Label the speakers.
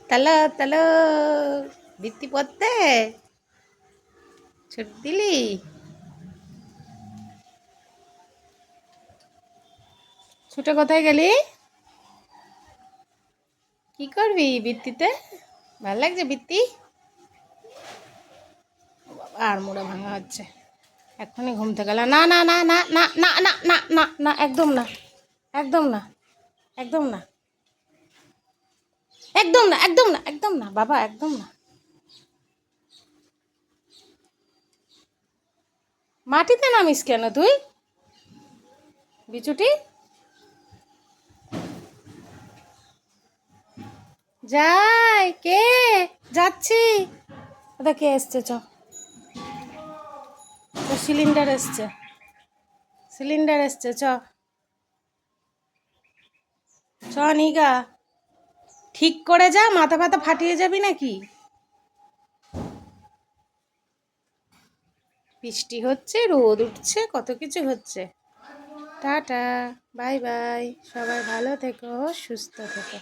Speaker 1: তালো তালো বৃত্তি পড়তে ছুটি দিলি? ছুটে কোথায় গেলি? কি করবি বৃত্তিতে? ভালো লাগছে বৃত্তি? আর মোড়া ভাঙা হচ্ছে। এখনই ঘুম থেকে গেল। না না না না না না না না না না, একদম না, একদম না, একদম না, একদম না, একদম না, একদম না বাবা, একদম না। মাটিতে নামিস কেন তুই বিচুটি? যাই কে? যাচ্ছি। ওটা কে এসছে? সিলিন্ডার এসছে, সিলিন্ডার এসছে। নিগা, ঠিক করে যা, মাথা ব্যথা ফাটিয়ে যাবি নাকি? বৃষ্টি হচ্ছে, রোদ উঠছে, কত কিছু হচ্ছে। টাটা, বাই বাই, সবাই ভালো থেকো, সুস্থ থেকো।